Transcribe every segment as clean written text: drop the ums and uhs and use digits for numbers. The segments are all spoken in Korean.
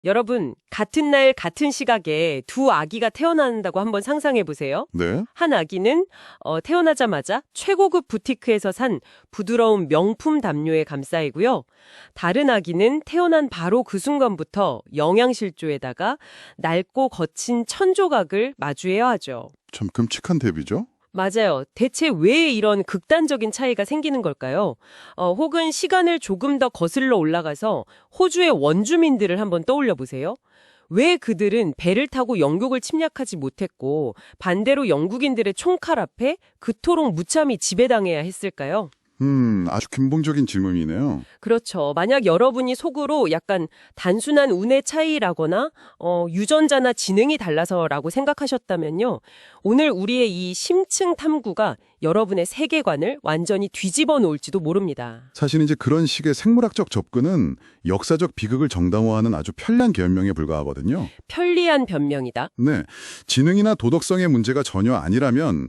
여러분, 같은 날 같은 시각에 두 아기가 태어난다고 한번 상상해 보세요. 네. 한 아기는 태어나자마자 최고급 부티크에서 산 부드러운 명품 담요에 감싸이고요. 다른 아기는 태어난 바로 그 순간부터 영양실조에다가 낡고 거친 천조각을 마주해야 하죠. 참 끔찍한 대비죠? 맞아요. 대체 왜 이런 극단적인 차이가 생기는 걸까요? 혹은 시간을 조금 더 거슬러 올라가서 호주의 원주민들을 한번 떠올려 보세요. 왜 그들은 배를 타고 영국을 침략하지 못했고 반대로 영국인들의 총칼 앞에 그토록 무참히 지배당해야 했을까요? 아주 근본적인 질문이네요. 그렇죠. 만약 여러분이 속으로 약간 단순한 운의 차이라거나 유전자나 지능이 달라서라고 생각하셨다면요. 오늘 우리의 이 심층 탐구가 여러분의 세계관을 완전히 뒤집어 놓을지도 모릅니다. 사실 이제 그런 식의 생물학적 접근은 역사적 비극을 정당화하는 아주 편리한 변명에 불과하거든요. 편리한 변명이다. 네. 지능이나 도덕성의 문제가 전혀 아니라면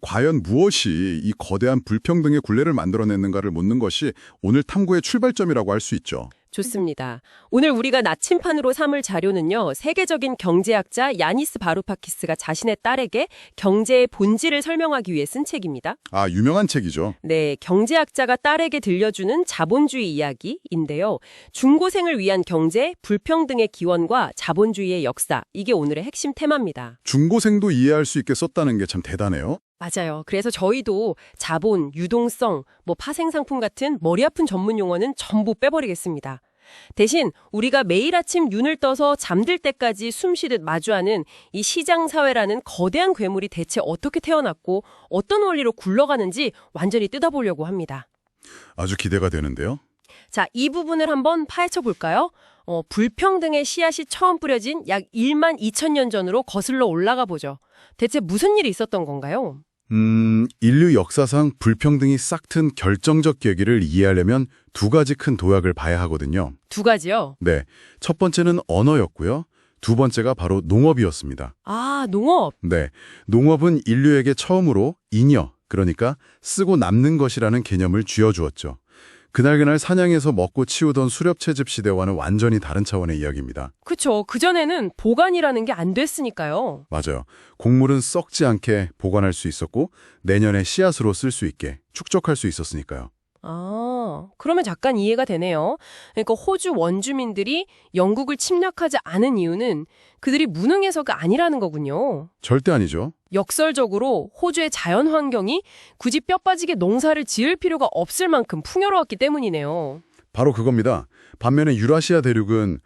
과연 무엇이 이 거대한 불평등의 굴레를 만들어냈는가를 묻는 것이 오늘 탐구의 출발점이라고 할 수 있죠. 좋습니다. 오늘 우리가 나침판으로 삼을 자료는요. 세계적인 경제학자 야니스 바루파키스가 자신의 딸에게 경제의 본질을 설명하기 위해 쓴 책입니다. 아, 유명한 책이죠. 네, 경제학자가 딸에게 들려주는 자본주의 이야기인데요. 중고생을 위한 경제, 불평등의 기원과 자본주의의 역사, 이게 오늘의 핵심 테마입니다. 중고생도 이해할 수 있게 썼다는 게 참 대단해요. 맞아요. 그래서 저희도 자본, 유동성, 파생상품 같은 머리 아픈 전문 용어는 전부 빼버리겠습니다. 대신 우리가 매일 아침 눈을 떠서 잠들 때까지 숨쉬듯 마주하는 이 시장사회라는 거대한 괴물이 대체 어떻게 태어났고 어떤 원리로 굴러가는지 완전히 뜯어보려고 합니다. 아주 기대가 되는데요. 자, 이 부분을 한번 파헤쳐 볼까요? 불평등의 씨앗이 처음 뿌려진 약 1만 2천 년 전으로 거슬러 올라가 보죠. 대체 무슨 일이 있었던 건가요? 인류 역사상 불평등이 싹튼 결정적 계기를 이해하려면 두 가지 큰 도약을 봐야 하거든요. 두 가지요? 네, 첫 번째는 언어였고요. 두 번째가 바로 농업이었습니다. 아, 농업. 네, 농업은 인류에게 처음으로 잉여, 그러니까 쓰고 남는 것이라는 개념을 쥐어주었죠. 그날그날 사냥해서 먹고 치우던 수렵채집 시대와는 완전히 다른 차원의 이야기입니다. 그쵸. 그전에는 보관이라는 게 안 됐으니까요. 맞아요. 곡물은 썩지 않게 보관할 수 있었고 내년에 씨앗으로 쓸 수 있게 축적할 수 있었으니까요. 아, 그러면 잠깐 이해가 되네요. 그러니까 호주 원주민들이 영국을 침략하지 않은 이유는 그들이 무능해서가 아니라는 거군요. 절대 아니죠. 역설적으로 호주의 자연 환경이 굳이 뼈 빠지게 농사를 지을 필요가 없을 만큼 풍요로웠기 때문이네요. 바로 그겁니다. 반면에 유라시아 대륙은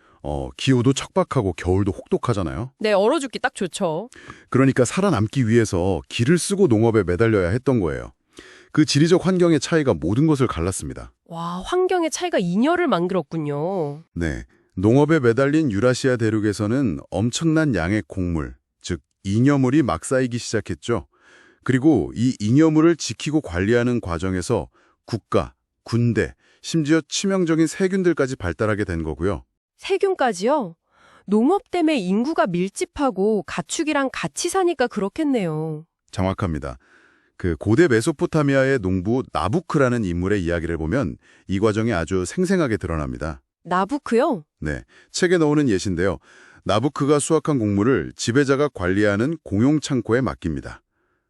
기후도 척박하고 겨울도 혹독하잖아요. 네, 얼어 죽기 딱 좋죠. 그러니까 살아남기 위해서 기를 쓰고 농업에 매달려야 했던 거예요. 그 지리적 환경의 차이가 모든 것을 갈랐습니다. 와, 환경의 차이가 잉여를 만들었군요. 네, 농업에 매달린 유라시아 대륙에서는 엄청난 양의 곡물, 즉 잉여물이 막 쌓이기 시작했죠. 그리고 이 잉여물을 지키고 관리하는 과정에서 국가, 군대, 심지어 치명적인 세균들까지 발달하게 된 거고요. 세균까지요? 농업 때문에 인구가 밀집하고 가축이랑 같이 사니까 그렇겠네요. 정확합니다. 고대 메소포타미아의 농부 나부크라는 인물의 이야기를 보면 이 과정이 아주 생생하게 드러납니다. 나부크요? 네, 책에 넣는 예시인데요. 나부크가 수확한 곡물을 지배자가 관리하는 공용 창고에 맡깁니다.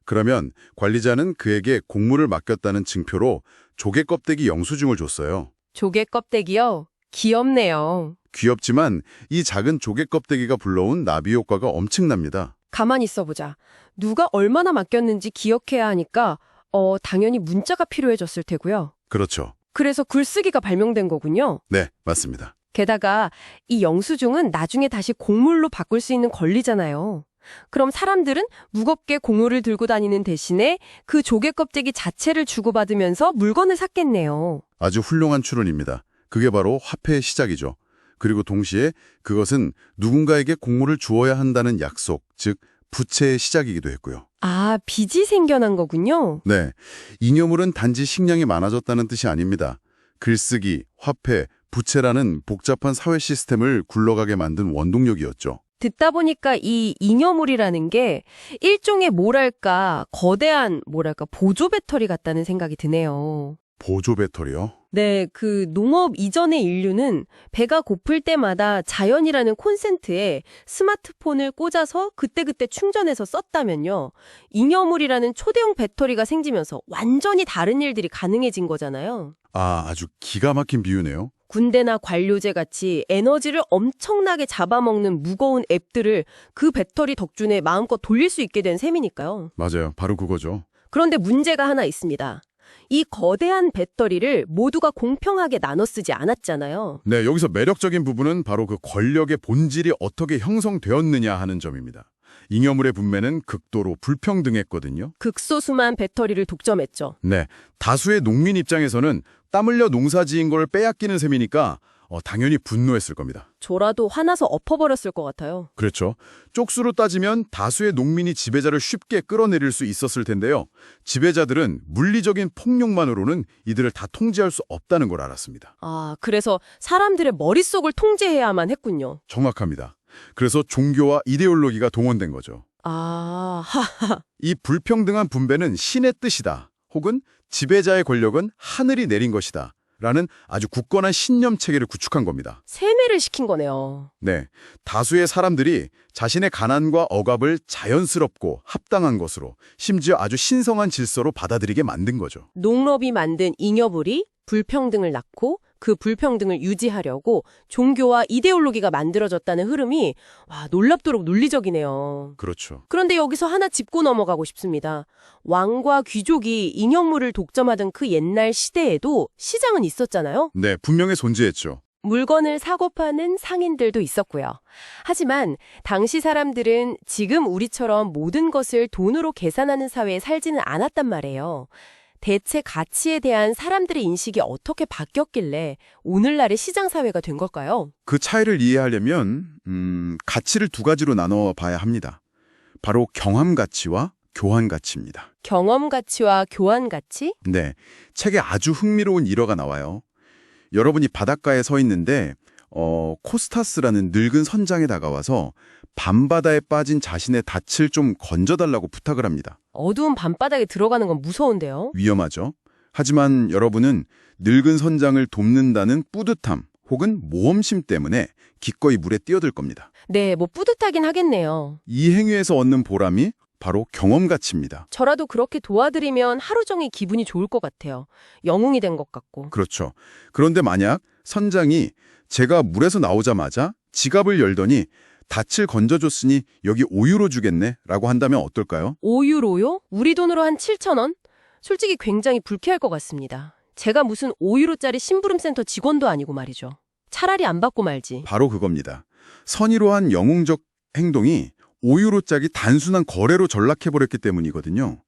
그러면 관리자는 그에게 곡물을 맡겼다는 증표로 조개 껍데기 영수증을 줬어요. 조개 껍데기요? 귀엽네요. 귀엽지만 이 작은 조개 껍데기가 불러온 나비 효과가 엄청납니다. 가만히 있어보자. 누가 얼마나 맡겼는지 기억해야 하니까 당연히 문자가 필요해졌을 테고요. 그렇죠. 그래서 글쓰기가 발명된 거군요. 네, 맞습니다. 게다가 이 영수증은 나중에 다시 곡물로 바꿀 수 있는 권리잖아요. 그럼 사람들은 무겁게 곡물을 들고 다니는 대신에 그 조개 껍데기 자체를 주고받으면서 물건을 샀겠네요. 아주 훌륭한 추론입니다. 그게 바로 화폐의 시작이죠. 그리고 동시에 그것은 누군가에게 곡물을 주어야 한다는 약속, 즉 부채의 시작이기도 했고요. 아, 빚이 생겨난 거군요. 네, 잉여물은 단지 식량이 많아졌다는 뜻이 아닙니다. 글쓰기, 화폐, 부채라는 복잡한 사회 시스템을 굴러가게 만든 원동력이었죠. 듣다 보니까 이 잉여물이라는 게 일종의 거대한 보조 배터리 같다는 생각이 드네요. 보조 배터리요? 네, 그 농업 이전의 인류는 배가 고플 때마다 자연이라는 콘센트에 스마트폰을 꽂아서 그때그때 충전해서 썼다면요. 잉여물이라는 초대형 배터리가 생기면서 완전히 다른 일들이 가능해진 거잖아요. 아, 아주 기가 막힌 비유네요. 군대나 관료제 같이 에너지를 엄청나게 잡아먹는 무거운 앱들을 그 배터리 덕분에 마음껏 돌릴 수 있게 된 셈이니까요. 맞아요. 바로 그거죠. 그런데 문제가 하나 있습니다. 이 거대한 배터리를 모두가 공평하게 나눠 쓰지 않았잖아요. 네, 여기서 매력적인 부분은 바로 그 권력의 본질이 어떻게 형성되었느냐 하는 점입니다. 잉여물의 분배는 극도로 불평등했거든요. 극소수만 배터리를 독점했죠. 네, 다수의 농민 입장에서는 땀 흘려 농사 지은 걸 빼앗기는 셈이니까 당연히 분노했을 겁니다. 저라도 화나서 엎어버렸을 것 같아요. 그렇죠. 쪽수로 따지면 다수의 농민이 지배자를 쉽게 끌어내릴 수 있었을 텐데요. 지배자들은 물리적인 폭력만으로는 이들을 다 통제할 수 없다는 걸 알았습니다. 아, 그래서 사람들의 머릿속을 통제해야만 했군요. 정확합니다. 그래서 종교와 이데올로기가 동원된 거죠. 아, 이 불평등한 분배는 신의 뜻이다. 혹은 지배자의 권력은 하늘이 내린 것이다. 라는 아주 굳건한 신념 체계를 구축한 겁니다. 세뇌를 시킨 거네요. 네, 다수의 사람들이 자신의 가난과 억압을 자연스럽고 합당한 것으로 심지어 아주 신성한 질서로 받아들이게 만든 거죠. 농업이 만든 잉여물이 불평등을 낳고 그 불평등을 유지하려고 종교와 이데올로기가 만들어졌다는 흐름이 놀랍도록 논리적이네요. 그렇죠. 그런데 여기서 하나 짚고 넘어가고 싶습니다. 왕과 귀족이 잉여물을 독점하던 그 옛날 시대에도 시장은 있었잖아요. 네, 분명히 존재했죠. 물건을 사고 파는 상인들도 있었고요. 하지만 당시 사람들은 지금 우리처럼 모든 것을 돈으로 계산하는 사회에 살지는 않았단 말이에요. 대체 가치에 대한 사람들의 인식이 어떻게 바뀌었길래 오늘날의 시장 사회가 된 걸까요? 그 차이를 이해하려면 가치를 두 가지로 나눠 봐야 합니다. 바로 경험 가치와 교환 가치입니다. 경험 가치와 교환 가치? 네, 책에 아주 흥미로운 일화가 나와요. 여러분이 바닷가에 서 있는데 코스타스라는 늙은 선장에 다가와서 밤바다에 빠진 자신의 닻을 좀 건져달라고 부탁을 합니다. 어두운 밤바닥에 들어가는 건 무서운데요. 위험하죠. 하지만 여러분은 늙은 선장을 돕는다는 뿌듯함 혹은 모험심 때문에 기꺼이 물에 뛰어들 겁니다. 네, 뿌듯하긴 하겠네요. 이 행위에서 얻는 보람이 바로 경험 가치입니다. 저라도 그렇게 도와드리면 하루 종일 기분이 좋을 것 같아요. 영웅이 된 것 같고. 그렇죠. 그런데 만약 선장이 제가 물에서 나오자마자 지갑을 열더니 닻을 건져줬으니 여기 5유로 주겠네 라고 한다면 어떨까요? 5유로요? 우리 돈으로 한 7,000원? 솔직히 굉장히 불쾌할 것 같습니다. 제가 무슨 5유로짜리 심부름센터 직원도 아니고 말이죠. 차라리 안 받고 말지. 바로 그겁니다. 선의로한 영웅적 행동이 5유로짜리 단순한 거래로 전락해버렸기 때문이거든요.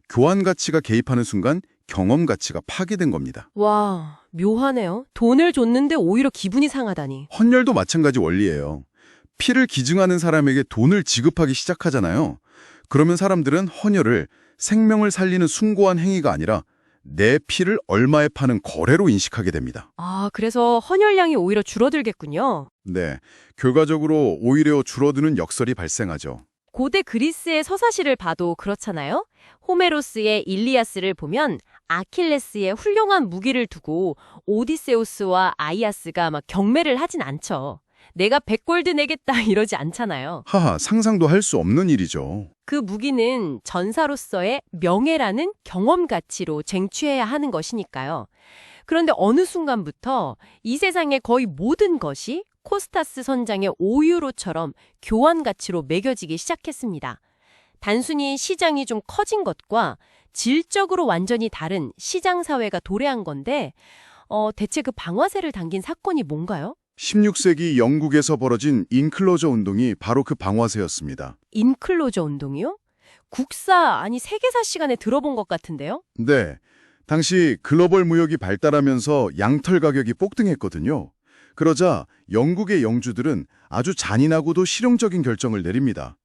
교환 가치가 개입하는 순간 경험 가치가 파괴된 겁니다. 와, 묘하네요. 돈을 줬는데 오히려 기분이 상하다니. 헌혈도 마찬가지 원리예요. 피를 기증하는 사람에게 돈을 지급하기 시작하잖아요. 그러면 사람들은 헌혈을 생명을 살리는 숭고한 행위가 아니라 내 피를 얼마에 파는 거래로 인식하게 됩니다. 아, 그래서 헌혈량이 오히려 줄어들겠군요. 네, 결과적으로 오히려 줄어드는 역설이 발생하죠. 고대 그리스의 서사시를 봐도 그렇잖아요. 호메로스의 일리아스를 보면 아킬레스의 훌륭한 무기를 두고 오디세우스와 아이아스가 막 경매를 하진 않죠. 내가 100골드 내겠다 이러지 않잖아요. 하하, 상상도 할 수 없는 일이죠. 그 무기는 전사로서의 명예라는 경험 가치로 쟁취해야 하는 것이니까요. 그런데 어느 순간부터 이 세상의 거의 모든 것이 코스타스 선장의 5유로처럼 교환 가치로 매겨지기 시작했습니다. 단순히 시장이 좀 커진 것과 질적으로 완전히 다른 시장 사회가 도래한 건데 대체 그 방아쇠를 당긴 사건이 뭔가요? 16세기 영국에서 벌어진 인클로저 운동이 바로 그 방아쇠였습니다. 인클로저 운동이요? 국사 아니 세계사 시간에 들어본 것 같은데요? 네, 당시 글로벌 무역이 발달하면서 양털 가격이 폭등했거든요. 그러자 영국의 영주들은 아주 잔인하고도 실용적인 결정을 내립니다.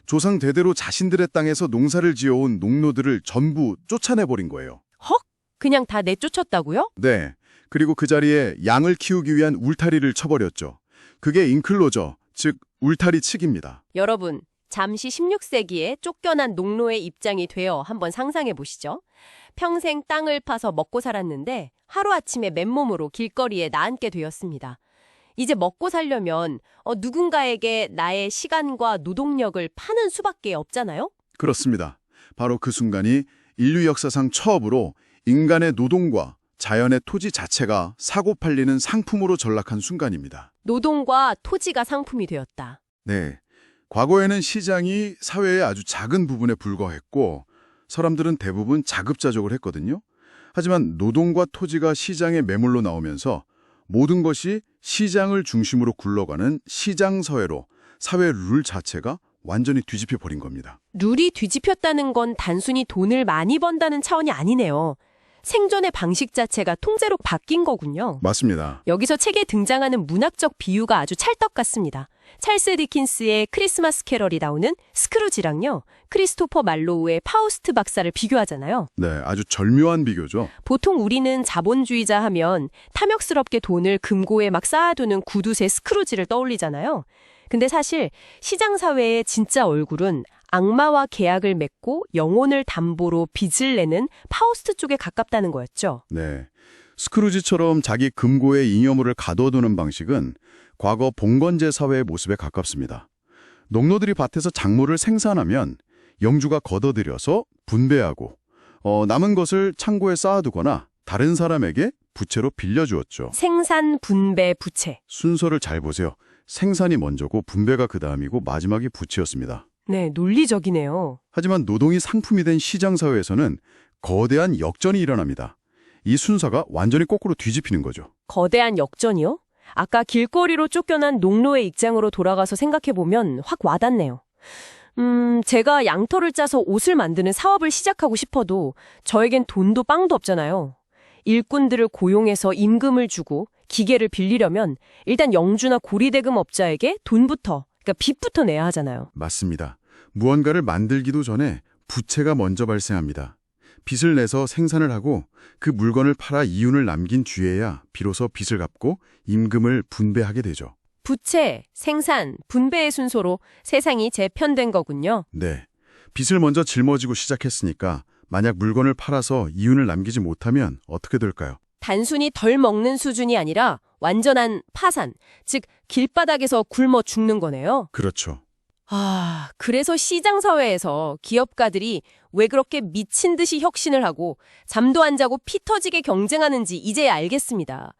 조상 대대로 자신들의 땅에서 농사를 지어온 농노들을 전부 쫓아내버린 거예요. 헉? 그냥 다 내쫓았다고요? 네, 그리고 그 자리에 양을 키우기 위한 울타리를 쳐버렸죠. 그게 인클로저, 즉 울타리 치기입니다. 여러분, 잠시 16세기에 쫓겨난 농노의 입장이 되어 한번 상상해 보시죠. 평생 땅을 파서 먹고 살았는데 하루아침에 맨몸으로 길거리에 나앉게 되었습니다. 이제 먹고 살려면 누군가에게 나의 시간과 노동력을 파는 수밖에 없잖아요? 그렇습니다. 바로 그 순간이 인류 역사상 처음으로 인간의 노동과 자연의 토지 자체가 사고 팔리는 상품으로 전락한 순간입니다. 노동과 토지가 상품이 되었다. 네. 과거에는 시장이 사회의 아주 작은 부분에 불과했고 사람들은 대부분 자급자족을 했거든요. 하지만 노동과 토지가 시장의 매물로 나오면서 모든 것이 시장을 중심으로 굴러가는 시장사회로 사회 룰 자체가 완전히 뒤집혀 버린 겁니다. 룰이 뒤집혔다는 건 단순히 돈을 많이 번다는 차원이 아니네요. 생존의 방식 자체가 통째로 바뀐 거군요. 맞습니다. 여기서 책에 등장하는 문학적 비유가 아주 찰떡 같습니다. 찰스 디킨스의 크리스마스 캐럴이 나오는 스크루지랑요, 크리스토퍼 말로우의 파우스트 박사를 비교하잖아요. 네, 아주 절묘한 비교죠. 보통 우리는 자본주의자 하면 탐욕스럽게 돈을 금고에 막 쌓아두는 구두쇠 스크루지를 떠올리잖아요. 근데 사실 시장사회의 진짜 얼굴은 악마와 계약을 맺고 영혼을 담보로 빚을 내는 파우스트 쪽에 가깝다는 거였죠. 네. 스크루지처럼 자기 금고에 잉여물을 가둬두는 방식은 과거 봉건제 사회의 모습에 가깝습니다. 농노들이 밭에서 작물을 생산하면 영주가 걷어들여서 분배하고 남은 것을 창고에 쌓아두거나 다른 사람에게 부채로 빌려주었죠. 생산, 분배, 부채. 순서를 잘 보세요. 생산이 먼저고 분배가 그 다음이고 마지막이 부채였습니다. 네, 논리적이네요. 하지만 노동이 상품이 된 시장사회에서는 거대한 역전이 일어납니다. 이 순서가 완전히 거꾸로 뒤집히는 거죠. 거대한 역전이요? 아까 길거리로 쫓겨난 농노의 입장으로 돌아가서 생각해보면 확 와닿네요. 제가 양털을 짜서 옷을 만드는 사업을 시작하고 싶어도 저에겐 돈도 빵도 없잖아요. 일꾼들을 고용해서 임금을 주고 기계를 빌리려면 일단 영주나 고리대금 업자에게 돈부터, 그러니까 빚부터 내야 하잖아요. 맞습니다. 무언가를 만들기도 전에 부채가 먼저 발생합니다. 빚을 내서 생산을 하고 그 물건을 팔아 이윤을 남긴 뒤에야 비로소 빚을 갚고 임금을 분배하게 되죠. 부채, 생산, 분배의 순서로 세상이 재편된 거군요. 네. 빚을 먼저 짊어지고 시작했으니까 만약 물건을 팔아서 이윤을 남기지 못하면 어떻게 될까요? 단순히 덜 먹는 수준이 아니라 완전한 파산, 즉 길바닥에서 굶어 죽는 거네요. 그렇죠. 그래서 시장사회에서 기업가들이 왜 그렇게 미친 듯이 혁신을 하고 잠도 안 자고 피 터지게 경쟁하는지 이제야 알겠습니다.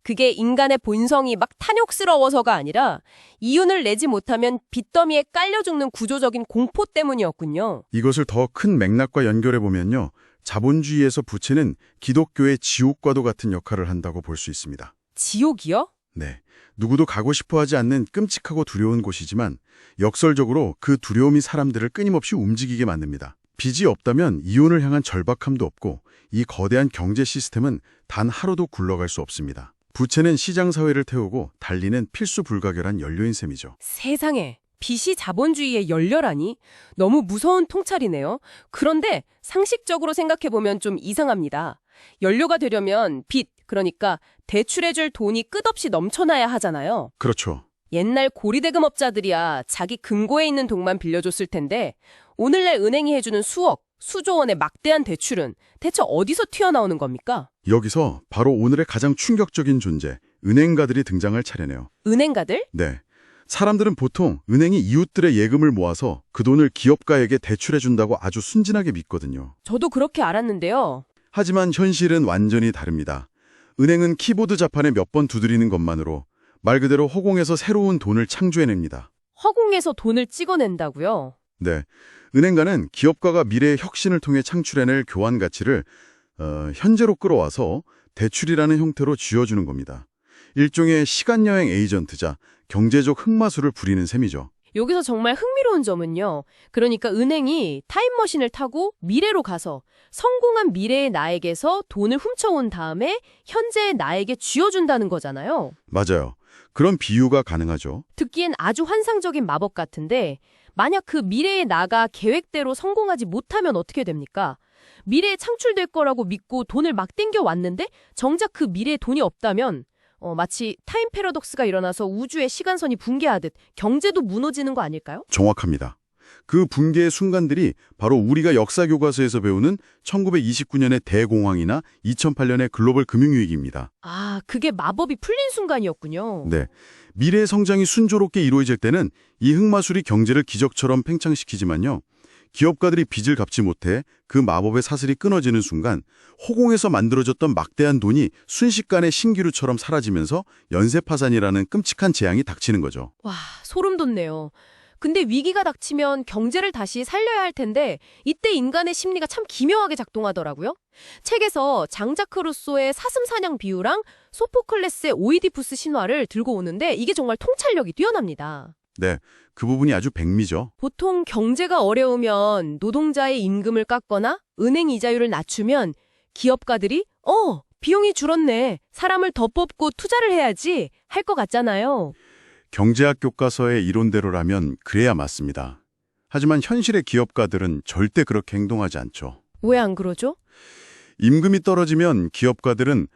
그게 인간의 본성이 막 탐욕스러워서가 아니라 이윤을 내지 못하면 빚더미에 깔려 죽는 구조적인 공포 때문이었군요. 이것을 더 큰 맥락과 연결해보면요. 자본주의에서 부채는 기독교의 지옥과도 같은 역할을 한다고 볼 수 있습니다. 지옥이요? 네. 누구도 가고 싶어하지 않는 끔찍하고 두려운 곳이지만 역설적으로 그 두려움이 사람들을 끊임없이 움직이게 만듭니다. 빚이 없다면 이윤을 향한 절박함도 없고 이 거대한 경제 시스템은 단 하루도 굴러갈 수 없습니다. 부채는 시장사회를 태우고 달리는 필수 불가결한 연료인 셈이죠. 세상에, 빚이 자본주의의 연료라니? 너무 무서운 통찰이네요. 그런데 상식적으로 생각해보면 좀 이상합니다. 연료가 되려면 빚, 그러니까 대출해줄 돈이 끝없이 넘쳐나야 하잖아요. 그렇죠. 옛날 고리대금 업자들이야 자기 금고에 있는 돈만 빌려줬을 텐데 오늘날 은행이 해주는 수억, 수조 원의 막대한 대출은 대체 어디서 튀어나오는 겁니까? 여기서 바로 오늘의 가장 충격적인 존재, 은행가들이 등장할 차례네요. 은행가들? 네. 사람들은 보통 은행이 이웃들의 예금을 모아서 그 돈을 기업가에게 대출해준다고 아주 순진하게 믿거든요. 저도 그렇게 알았는데요. 하지만 현실은 완전히 다릅니다. 은행은 키보드 자판에 몇 번 두드리는 것만으로 말 그대로 허공에서 새로운 돈을 창조해냅니다. 허공에서 돈을 찍어낸다고요? 네. 은행가는 기업가가 미래의 혁신을 통해 창출해낼 교환 가치를 현재로 끌어와서 대출이라는 형태로 쥐어주는 겁니다. 일종의 시간여행 에이전트자, 경제적 흑마술을 부리는 셈이죠. 여기서 정말 흥미로운 점은요. 그러니까 은행이 타임머신을 타고 미래로 가서 성공한 미래의 나에게서 돈을 훔쳐온 다음에 현재의 나에게 쥐어준다는 거잖아요. 맞아요. 그런 비유가 가능하죠. 듣기엔 아주 환상적인 마법 같은데 만약 그 미래의 나가 계획대로 성공하지 못하면 어떻게 됩니까? 미래에 창출될 거라고 믿고 돈을 막 땡겨왔는데 정작 그 미래에 돈이 없다면 마치 타임 패러독스가 일어나서 우주의 시간선이 붕괴하듯 경제도 무너지는 거 아닐까요? 정확합니다. 그 붕괴의 순간들이 바로 우리가 역사 교과서에서 배우는 1929년의 대공황이나 2008년의 글로벌 금융위기입니다. 아, 그게 마법이 풀린 순간이었군요. 네, 미래의 성장이 순조롭게 이루어질 때는 이 흑마술이 경제를 기적처럼 팽창시키지만요. 기업가들이 빚을 갚지 못해 그 마법의 사슬이 끊어지는 순간 호공에서 만들어졌던 막대한 돈이 순식간에 신기루처럼 사라지면서 연쇄파산이라는 끔찍한 재앙이 닥치는 거죠. 와, 소름 돋네요. 근데 위기가 닥치면 경제를 다시 살려야 할 텐데 이때 인간의 심리가 참 기묘하게 작동하더라고요. 책에서 장자크 루소의 사슴사냥 비유랑 소포클레스의 오이디푸스 신화를 들고 오는데 이게 정말 통찰력이 뛰어납니다. 네, 그 부분이 아주 백미죠. 보통 경제가 어려우면 노동자의 임금을 깎거나 은행 이자율을 낮추면 기업가들이 비용이 줄었네. 사람을 더 뽑고 투자를 해야지 할 것 같잖아요. 경제학 교과서의 이론대로라면 그래야 맞습니다. 하지만 현실의 기업가들은 절대 그렇게 행동하지 않죠. 왜 안 그러죠? 임금이 떨어지면 기업가들은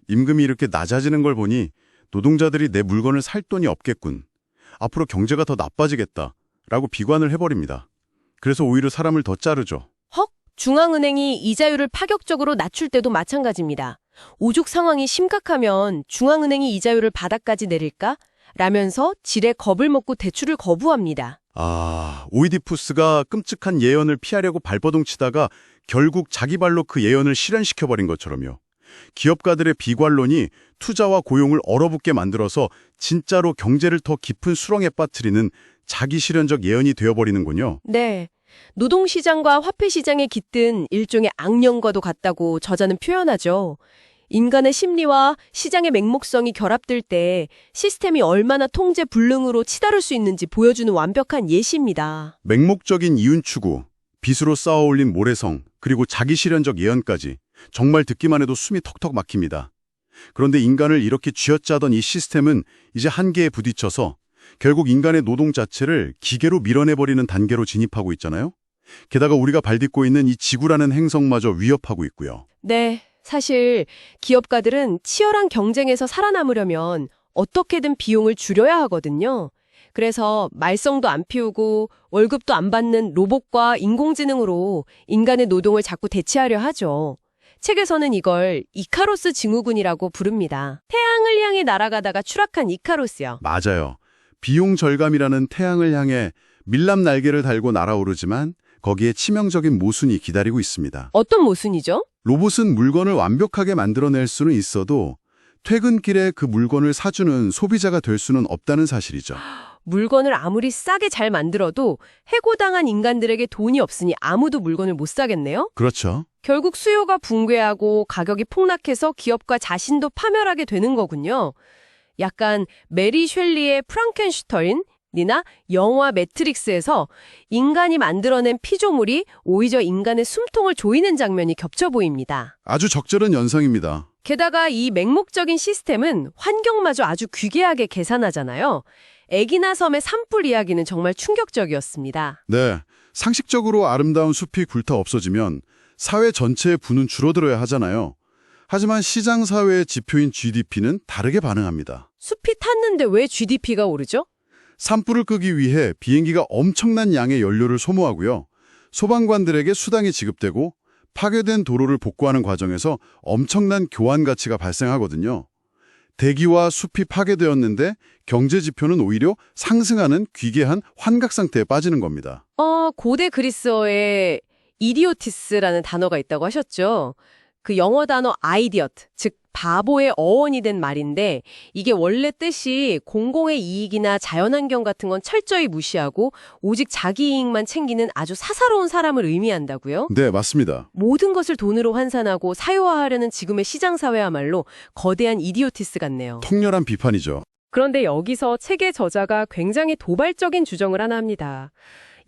임금이 이렇게 낮아지는 걸 보니 노동자들이 내 물건을 살 돈이 없겠군. 앞으로 경제가 더 나빠지겠다라고 비관을 해버립니다. 그래서 오히려 사람을 더 자르죠. 중앙은행이 이자율을 파격적으로 낮출 때도 마찬가지입니다. 오죽 상황이 심각하면 중앙은행이 이자율을 바닥까지 내릴까? 라면서 지레 겁을 먹고 대출을 거부합니다. 오이디푸스가 끔찍한 예언을 피하려고 발버둥 치다가 결국 자기 발로 그 예언을 실현시켜버린 것처럼요. 기업가들의 비관론이 투자와 고용을 얼어붙게 만들어서 진짜로 경제를 더 깊은 수렁에 빠뜨리는 자기 실현적 예언이 되어버리는군요. 네. 노동시장과 화폐시장에 깃든 일종의 악령과도 같다고 저자는 표현하죠. 인간의 심리와 시장의 맹목성이 결합될 때 시스템이 얼마나 통제 불능으로 치달을 수 있는지 보여주는 완벽한 예시입니다. 맹목적인 이윤 추구, 빚으로 쌓아올린 모래성, 그리고 자기 실현적 예언까지 정말 듣기만 해도 숨이 턱턱 막힙니다. 그런데 인간을 이렇게 쥐어짜던 이 시스템은 이제 한계에 부딪혀서 결국 인간의 노동 자체를 기계로 밀어내버리는 단계로 진입하고 있잖아요. 게다가 우리가 발딛고 있는 이 지구라는 행성마저 위협하고 있고요. 네, 사실 기업가들은 치열한 경쟁에서 살아남으려면 어떻게든 비용을 줄여야 하거든요. 그래서 말썽도 안 피우고 월급도 안 받는 로봇과 인공지능으로 인간의 노동을 자꾸 대체하려 하죠. 책에서는 이걸 이카로스 증후군이라고 부릅니다. 태양을 향해 날아가다가 추락한 이카로스요. 맞아요. 비용 절감이라는 태양을 향해 밀랍 날개를 달고 날아오르지만 거기에 치명적인 모순이 기다리고 있습니다. 어떤 모순이죠? 로봇은 물건을 완벽하게 만들어낼 수는 있어도 퇴근길에 그 물건을 사주는 소비자가 될 수는 없다는 사실이죠. 물건을 아무리 싸게 잘 만들어도 해고당한 인간들에게 돈이 없으니 아무도 물건을 못 사겠네요? 그렇죠. 결국 수요가 붕괴하고 가격이 폭락해서 기업가 자신도 파멸하게 되는 거군요. 약간 메리 쉘리의 프랑켄슈타인이나 영화 매트릭스에서 인간이 만들어낸 피조물이 오히려 인간의 숨통을 조이는 장면이 겹쳐 보입니다. 아주 적절한 연상입니다. 게다가 이 맹목적인 시스템은 환경마저 아주 귀괴하게 계산하잖아요. 애기나 섬의 산불 이야기는 정말 충격적이었습니다. 네, 상식적으로 아름다운 숲이 굴타 없어지면 사회 전체의 부는 줄어들어야 하잖아요. 하지만 시장 사회의 지표인 GDP는 다르게 반응합니다. 숲이 탔는데 왜 GDP가 오르죠? 산불을 끄기 위해 비행기가 엄청난 양의 연료를 소모하고요. 소방관들에게 수당이 지급되고 파괴된 도로를 복구하는 과정에서 엄청난 교환 가치가 발생하거든요. 대기와 숲이 파괴되었는데 경제 지표는 오히려 상승하는 귀괴한 환각 상태에 빠지는 겁니다. 고대 그리스어에 이디오티스라는 단어가 있다고 하셨죠. 그 영어 단어 아이디어트, 즉 바보의 어원이 된 말인데 이게 원래 뜻이 공공의 이익이나 자연환경 같은 건 철저히 무시하고 오직 자기 이익만 챙기는 아주 사사로운 사람을 의미한다고요? 네, 맞습니다. 모든 것을 돈으로 환산하고 사유화하려는 지금의 시장사회야말로 거대한 이디오티스 같네요. 통렬한 비판이죠. 그런데 여기서 책의 저자가 굉장히 도발적인 주장을 하나 합니다.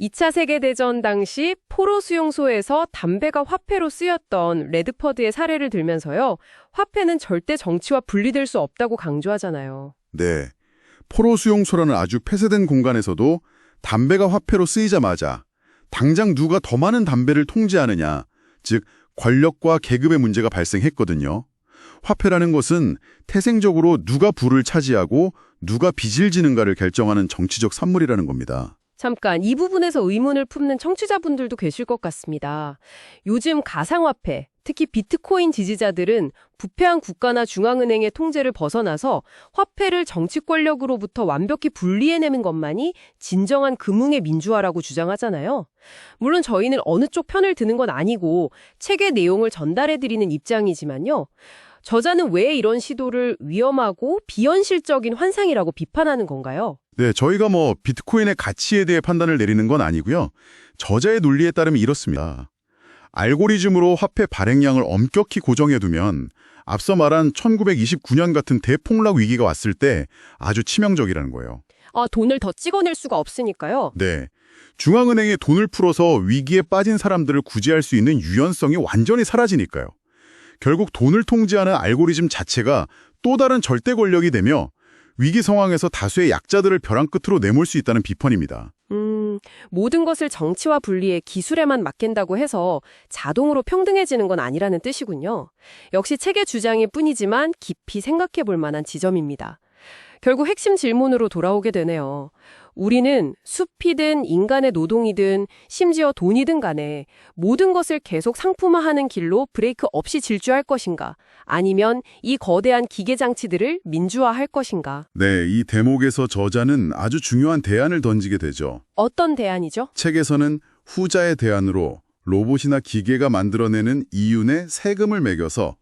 2차 세계대전 당시 포로 수용소에서 담배가 화폐로 쓰였던 레드퍼드의 사례를 들면서요. 화폐는 절대 정치와 분리될 수 없다고 강조하잖아요. 네, 포로 수용소라는 아주 폐쇄된 공간에서도 담배가 화폐로 쓰이자마자 당장 누가 더 많은 담배를 통제하느냐, 즉 권력과 계급의 문제가 발생했거든요. 화폐라는 것은 태생적으로 누가 부를 차지하고 누가 빚을 지는가를 결정하는 정치적 산물이라는 겁니다. 잠깐 이 부분에서 의문을 품는 청취자분들도 계실 것 같습니다. 요즘 가상화폐, 특히 비트코인 지지자들은 부패한 국가나 중앙은행의 통제를 벗어나서 화폐를 정치 권력으로부터 완벽히 분리해내는 것만이 진정한 금융의 민주화라고 주장하잖아요. 물론 저희는 어느 쪽 편을 드는 건 아니고 책의 내용을 전달해드리는 입장이지만요. 저자는 왜 이런 시도를 위험하고 비현실적인 환상이라고 비판하는 건가요? 네, 저희가 비트코인의 가치에 대해 판단을 내리는 건 아니고요. 저자의 논리에 따르면 이렇습니다. 알고리즘으로 화폐 발행량을 엄격히 고정해두면 앞서 말한 1929년 같은 대폭락 위기가 왔을 때 아주 치명적이라는 거예요. 돈을 더 찍어낼 수가 없으니까요. 네. 중앙은행에 돈을 풀어서 위기에 빠진 사람들을 구제할 수 있는 유연성이 완전히 사라지니까요. 결국 돈을 통제하는 알고리즘 자체가 또 다른 절대 권력이 되며 위기 상황에서 다수의 약자들을 벼랑 끝으로 내몰 수 있다는 비판입니다. 모든 것을 정치와 분리해 기술에만 맡긴다고 해서 자동으로 평등해지는 건 아니라는 뜻이군요. 역시 책의 주장일 뿐이지만 깊이 생각해 볼 만한 지점입니다. 결국 핵심 질문으로 돌아오게 되네요. 우리는 숲이든 인간의 노동이든 심지어 돈이든 간에 모든 것을 계속 상품화하는 길로 브레이크 없이 질주할 것인가? 아니면 이 거대한 기계장치들을 민주화할 것인가? 네, 이 대목에서 저자는 아주 중요한 대안을 던지게 되죠. 어떤 대안이죠? 책에서는 후자의 대안으로 로봇이나 기계가 만들어내는 이윤에 세금을 매겨서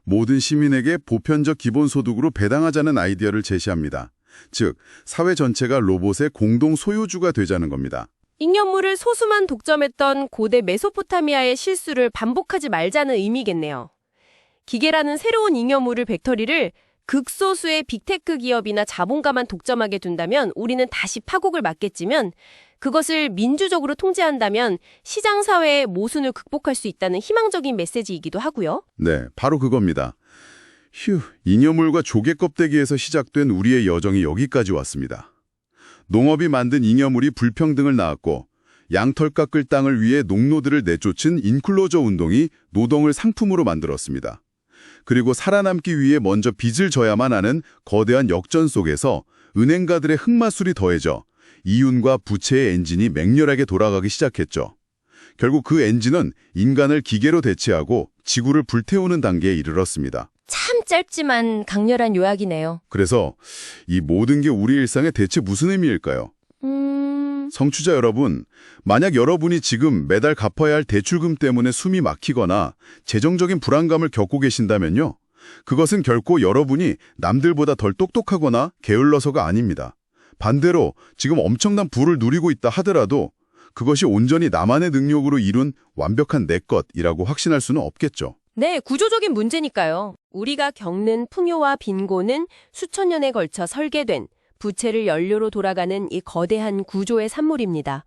모든 시민에게 보편적 기본소득으로 배당하자는 아이디어를 제시합니다. 즉, 사회 전체가 로봇의 공동 소유주가 되자는 겁니다. 잉여물을 소수만 독점했던 고대 메소포타미아의 실수를 반복하지 말자는 의미겠네요. 기계라는 새로운 잉여물을 벡터리를 극소수의 빅테크 기업이나 자본가만 독점하게 둔다면 우리는 다시 파국을 맞겠지만 그것을 민주적으로 통제한다면 시장사회의 모순을 극복할 수 있다는 희망적인 메시지이기도 하고요. 네, 바로 그겁니다. 잉여물과 조개 껍데기에서 시작된 우리의 여정이 여기까지 왔습니다. 농업이 만든 잉여물이 불평등을 낳았고 양털 깎을 땅을 위해 농노들을 내쫓은 인클로저 운동이 노동을 상품으로 만들었습니다. 그리고 살아남기 위해 먼저 빚을 져야만 하는 거대한 역전 속에서 은행가들의 흑마술이 더해져 이윤과 부채의 엔진이 맹렬하게 돌아가기 시작했죠. 결국 그 엔진은 인간을 기계로 대체하고 지구를 불태우는 단계에 이르렀습니다. 참 짧지만 강렬한 요약이네요. 그래서 이 모든 게 우리 일상에 대체 무슨 의미일까요? 성취자 여러분, 만약 여러분이 지금 매달 갚아야 할 대출금 때문에 숨이 막히거나 재정적인 불안감을 겪고 계신다면요. 그것은 결코 여러분이 남들보다 덜 똑똑하거나 게을러서가 아닙니다. 반대로 지금 엄청난 부를 누리고 있다 하더라도 그것이 온전히 나만의 능력으로 이룬 완벽한 내 것이라고 확신할 수는 없겠죠. 네, 구조적인 문제니까요. 우리가 겪는 풍요와 빈곤은 수천 년에 걸쳐 설계된 부채를 연료로 돌아가는 이 거대한 구조의 산물입니다.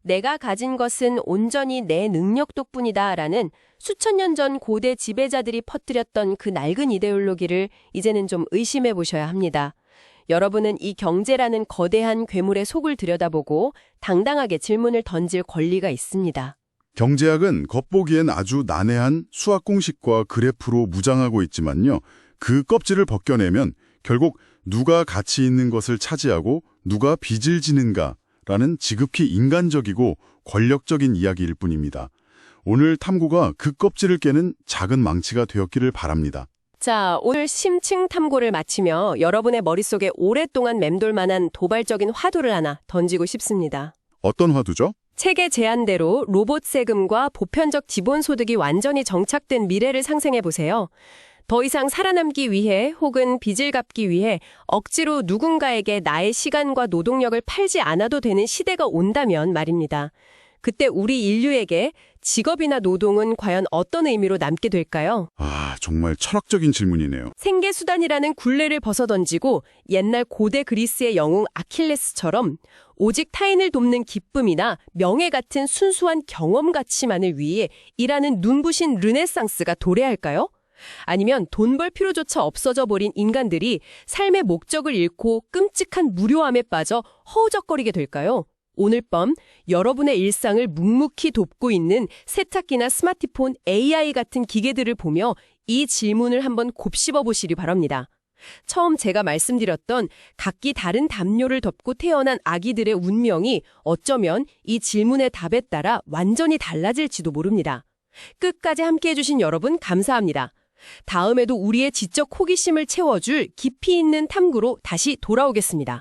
내가 가진 것은 온전히 내 능력 덕분이다라는 수천 년 전 고대 지배자들이 퍼뜨렸던 그 낡은 이데올로기를 이제는 좀 의심해 보셔야 합니다. 여러분은 이 경제라는 거대한 괴물의 속을 들여다보고 당당하게 질문을 던질 권리가 있습니다. 경제학은 겉보기엔 아주 난해한 수학 공식과 그래프로 무장하고 있지만요. 그 껍질을 벗겨내면 결국 누가 가치 있는 것을 차지하고 누가 빚을 지는가라는 지극히 인간적이고 권력적인 이야기일 뿐입니다. 오늘 탐구가 그 껍질을 깨는 작은 망치가 되었기를 바랍니다. 자, 오늘 심층 탐구를 마치며 여러분의 머릿속에 오랫동안 맴돌 만한 도발적인 화두를 하나 던지고 싶습니다. 어떤 화두죠? 책의 제안대로 로봇 세금과 보편적 기본소득이 완전히 정착된 미래를 상상해 보세요. 더 이상 살아남기 위해 혹은 빚을 갚기 위해 억지로 누군가에게 나의 시간과 노동력을 팔지 않아도 되는 시대가 온다면 말입니다. 그때 우리 인류에게 직업이나 노동은 과연 어떤 의미로 남게 될까요? 정말 철학적인 질문이네요. 생계수단이라는 굴레를 벗어던지고 옛날 고대 그리스의 영웅 아킬레스처럼 오직 타인을 돕는 기쁨이나 명예 같은 순수한 경험 가치만을 위해 일하는 눈부신 르네상스가 도래할까요? 아니면 돈 벌 필요조차 없어져 버린 인간들이 삶의 목적을 잃고 끔찍한 무료함에 빠져 허우적거리게 될까요? 오늘 밤 여러분의 일상을 묵묵히 돕고 있는 세탁기나 스마트폰, AI 같은 기계들을 보며 이 질문을 한번 곱씹어 보시기 바랍니다. 처음 제가 말씀드렸던 각기 다른 담요를 덮고 태어난 아기들의 운명이 어쩌면 이 질문의 답에 따라 완전히 달라질지도 모릅니다. 끝까지 함께해 주신 여러분 감사합니다. 다음에도 우리의 지적 호기심을 채워줄 깊이 있는 탐구로 다시 돌아오겠습니다.